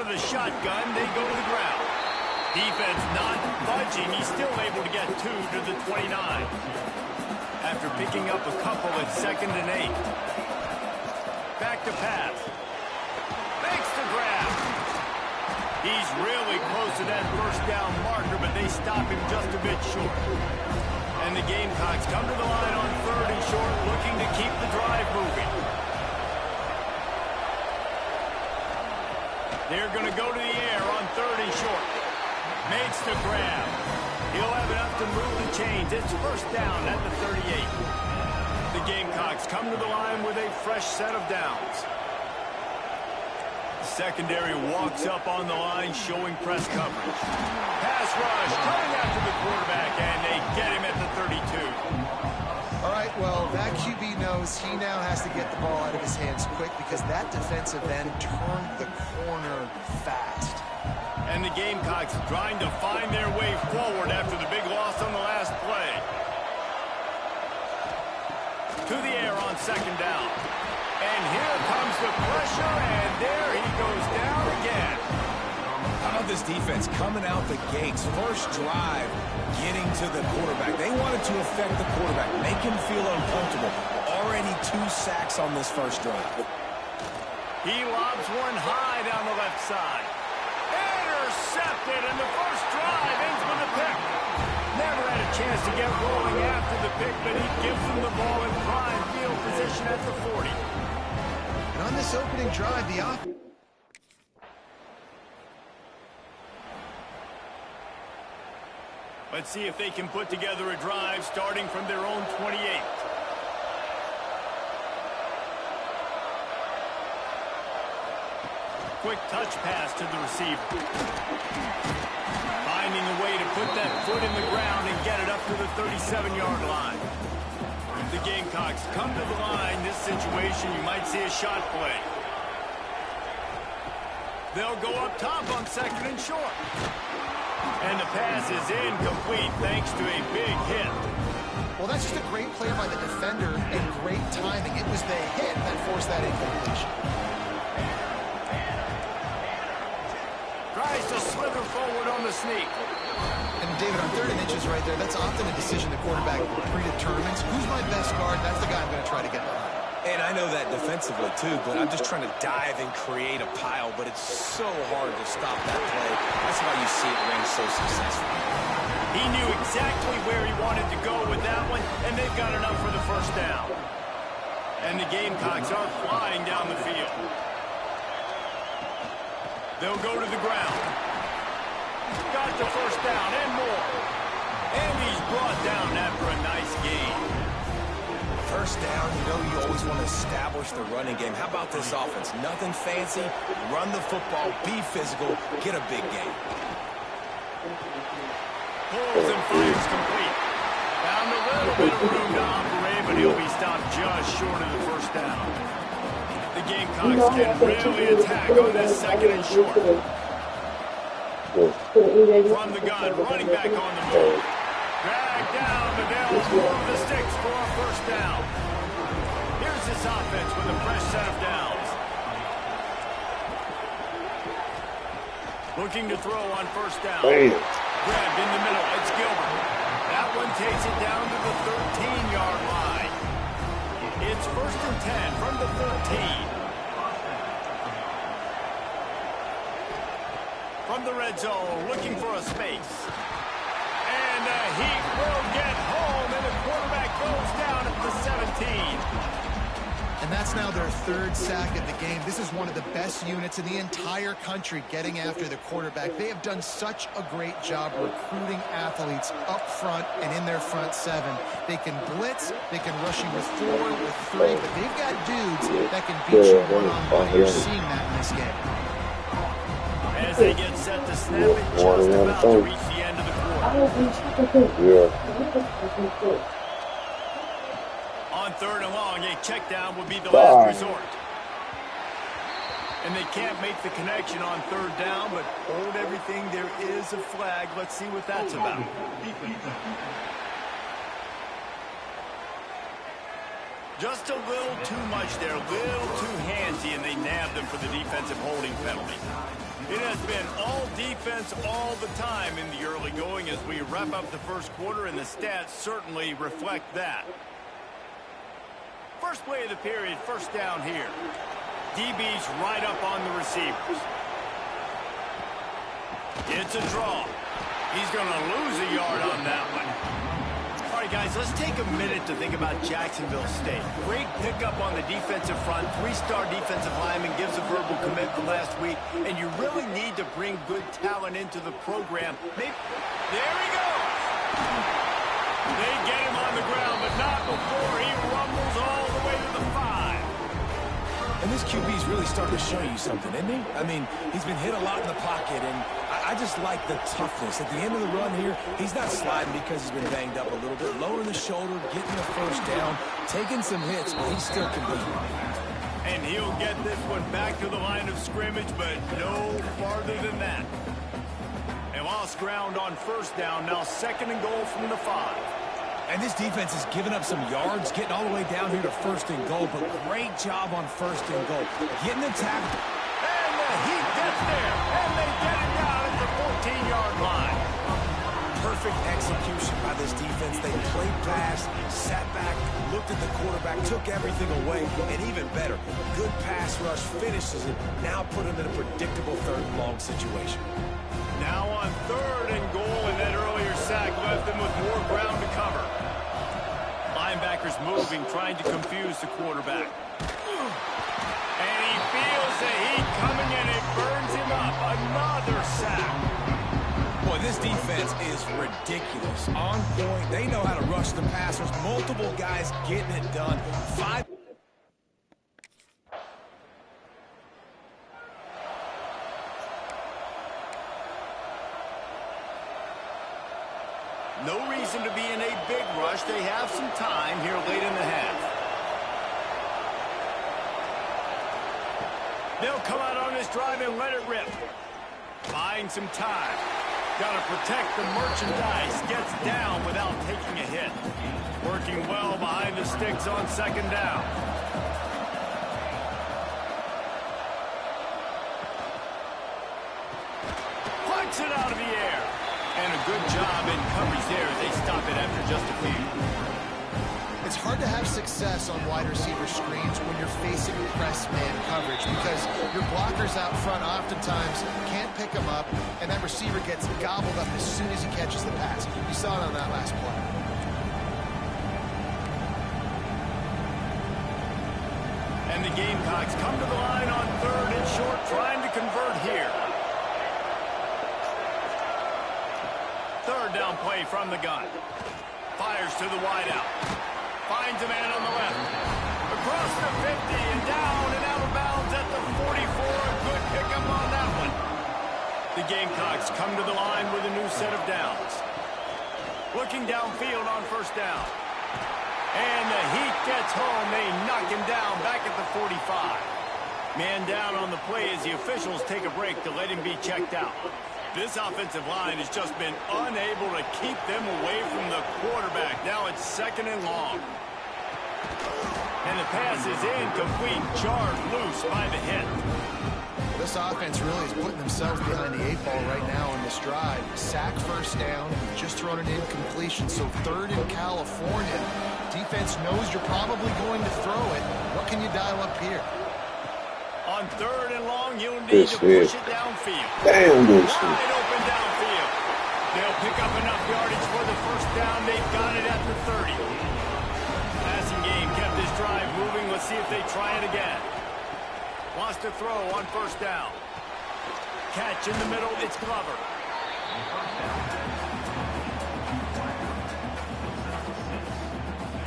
the shotgun, they go to the ground. Defense not budging. He's still able to get 2 to the 29. After picking up a couple at 2nd and 8. Back to pass. Makes the grab. He's really close to that first down marker, but they stop him just a bit short. And the Gamecocks come to the line on 3rd and short, looking to keep the drive moving. They're going to go to the air on 3rd and short. Makes the grab. He'll have enough to move the chains. It's first down at the 38. The Gamecocks come to the line with a fresh set of downs. Secondary walks up on the line, showing press coverage. Pass rush coming after the quarterback, and they get him at the 32. All right, well, that QB knows he now has to get the ball out of his hands quick because that defensive end turned the corner fast. And the Gamecocks trying to find their way forward after the big loss on the last play. To the air on 2nd down. And here comes the pressure, and there he goes down again. How about this defense coming out the gates? First drive, getting to the quarterback. They wanted to affect the quarterback, make him feel uncomfortable. Already 2 sacks on this first drive. He lobs one high down the left side. Intercepted, and the first drive ends with a pick. Never had a chance to get rolling after the pick, but he gives them the ball in prime field position at the 40. And on this opening drive, the offense. Let's see if they can put together a drive starting from their own 28. Quick touch pass to the receiver. Finding a way to put that foot in the ground and get it up to the 37-yard line. The Gamecocks come to the line. This situation, you might see a shot play. They'll go up top on 2nd and short. And the pass is incomplete thanks to a big hit. Well, that's just a great play by the defender and great timing. It was the hit that forced that incompletion. Tries to slither forward on the sneak. And David, on 3rd and inches right there, that's often a decision the quarterback predetermines. Who's my best guard? That's the guy I'm going to try to get behind. And I know that defensively, too, but I'm just trying to dive and create a pile, but it's so hard to stop that play. That's why you see it ring so successful. He knew exactly where he wanted to go with that one, and they've got enough for the first down. And the Gamecocks are flying down the field. They'll go to the ground. Got the first down and more. And he's brought down after a nice gain. First down, you know you always want to establish the running game. How about this offense? Nothing fancy. Run the football, be physical, get a big gain. Pulls and fires complete. Found a little bit of room to operate, but he'll be stopped just short of the first down. The Gamecocks can really attack on this 2nd and short. From the gun, running back on the move. Dragged down, but they'll move the sticks for a first down. Here's this offense with a fresh set of downs. Looking to throw on first down. Grabbed in the middle, it's Gilbert. That one takes it down to the 13-yard line. It's 1st and 10 from the 13. From the red zone, looking for a space. And the Heat will get home, and the quarterback goes down at the 17. And that's now their 3rd sack of the game. This is one of the best units in the entire country getting after the quarterback. They have done such a great job recruiting athletes up front and in their front 7. They can blitz, they can rush you with 4, with 3, but they've got dudes that can beat you one-on-one. You're seeing that in this game. As they get set to snap it, just about to reach the end of the quarter. On 3rd and long, a check down would be the last resort. And they can't make the connection on 3rd down, but hold everything, there is a flag. Let's see what that's about. Just a little too much there, a little too handsy, and they nabbed him for the defensive holding penalty. It has been all defense all the time in the early going as we wrap up the first quarter, and the stats certainly reflect that. First play of the period, first down here. DB's right up on the receivers. It's a draw. He's going to lose a yard on that one. All right, guys, let's take a minute to think about Jacksonville State. Great pickup on the defensive front. Three-star defensive lineman gives a verbal commitment last week, and you really need to bring good talent into the program. There he goes. They get him on the ground, but not before he rumbles all the way to the 5. And this QB's really starting to show you something, isn't he? I mean, he's been hit a lot in the pocket, and I just like the toughness. At the end of the run here, he's not sliding because he's been banged up a little bit. Lowering the shoulder, getting the first down, taking some hits, but he's still competing. And he'll get this one back to the line of scrimmage, but no farther than that. They lost ground on first down, now 2nd and goal from the 5. And this defense has given up some yards, getting all the way down here to 1st and goal, but great job on 1st and goal. Getting the tackle. And the Heat gets there, and they get it down at the 14-yard line. Perfect execution by this defense. They played pass, sat back, looked at the quarterback, took everything away, and even better, good pass rush, finishes it, now put him in a predictable 3rd and long situation. Now on 3rd and goal, and that earlier sack left them with more ground to cover. Linebackers moving, trying to confuse the quarterback. And he feels the heat coming, and it burns him up. Another sack. Boy, this defense is ridiculous. On point. They know how to rush the passers. Multiple guys getting it done. 5. No reason to be in a big rush. They have some time here late in the half. They'll come out on this drive and let it rip. Buying some time. Got to protect the merchandise. Gets down without taking a hit. Working well behind the sticks on 2nd down. Plucks it out of the air. And a good job in coverage there as they stop it after just a few. It's hard to have success on wide receiver screens when you're facing press man coverage because your blockers out front oftentimes can't pick them up, and that receiver gets gobbled up as soon as he catches the pass. You saw it on that last play. And the Gamecocks come to the line on 3rd and short, trying to convert here. 3rd down play from the gun. Fires to the wideout. Finds a man on the left. Across the 50 and down and out of bounds at the 44. A good pickup on that one. The Gamecocks come to the line with a new set of downs. Looking downfield on 1st down. And the Heat gets home. They knock him down back at the 45. Man down on the play as the officials take a break to let him be checked out. This offensive line has just been unable to keep them away from the quarterback. Now it's 2nd and long. And the pass is incomplete, jarred loose by the hit. This offense really is putting themselves behind the 8 ball right now on this drive. Sack 1st down, just thrown an incompletion, so 3rd in California. Defense knows you're probably going to throw it. What can you dial up here? On 3rd and long, you'll need to push it downfield. Damn, this Wide open downfield. They'll pick up enough yardage for the 1st down. They've got it at the 30. Passing game kept this drive moving. Let's see if they try it again. Wants to throw on 1st down. Catch in the middle. It's Glover.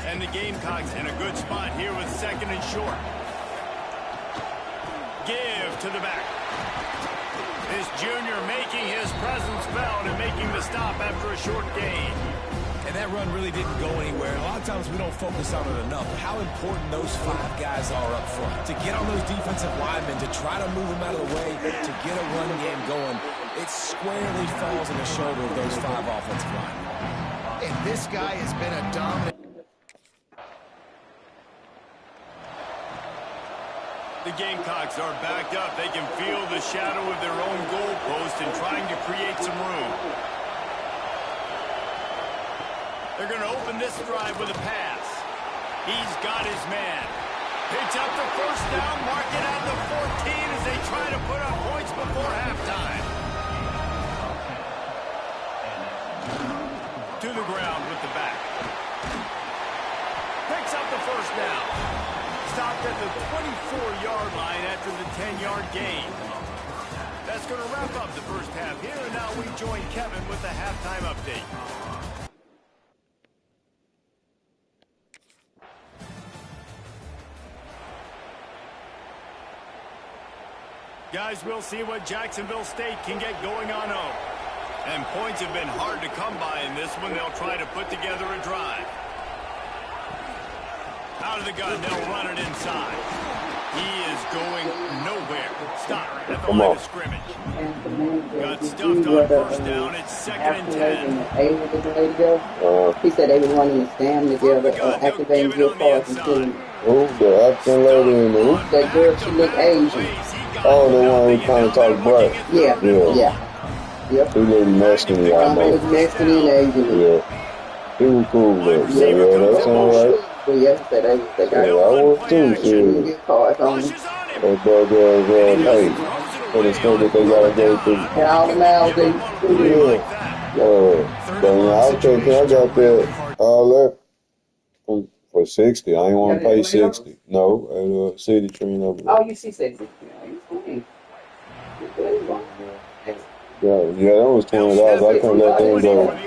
And the Gamecocks in a good spot here with 2nd and short. Give to the back. This junior making his presence felt and making the stop after a short gain. And that run really didn't go anywhere. A lot of times we don't focus on it enough. How important those 5 guys are up front. To get on those defensive linemen, to try to move them out of the way, to get a run game going, it squarely falls on the shoulder of those 5 offensive linemen. And this guy has been a dominant. The Gamecocks are backed up. They can feel the shadow of their own goalpost and trying to create some room. They're going to open this drive with a pass. He's got his man. Picks up the first down, mark it out the 14 as they try to put up points before halftime. To the ground with the back. Picks up the first down. Stopped at the 24-yard line after the 10-yard gain. That's going to wrap up the first half here, and now we join Kevin with the halftime update. Guys, we'll see what Jacksonville State can get going on home. And points have been hard to come by in this one. They'll try to put together a drive. Out of the gun, they'll run it inside. He is going nowhere. Stop at the line of scrimmage. Got stuffed on first down. It's 2nd and 10. He said they were running the stand together, activating good parts and team. Oh, the African lady in the roof. That girl, she looked Asian. Oh, the one who kind of talk black. Yeah. Yep. He looked Mexican, He almost. was Mexican and Asian. Yeah. He was cool, though. Yeah, that's all right. Well, yes, they got Yeah, I was too, shit. good cards on them. That boy goes, hey, for the stuff that they gotta go through. And all the miles they Yeah. But when I was thinking, I got that, all that for 60. I ain't want to pay 60. No, at City Tree over there. Oh, you see, said, Yeah, that was $20. I couldn't let them go.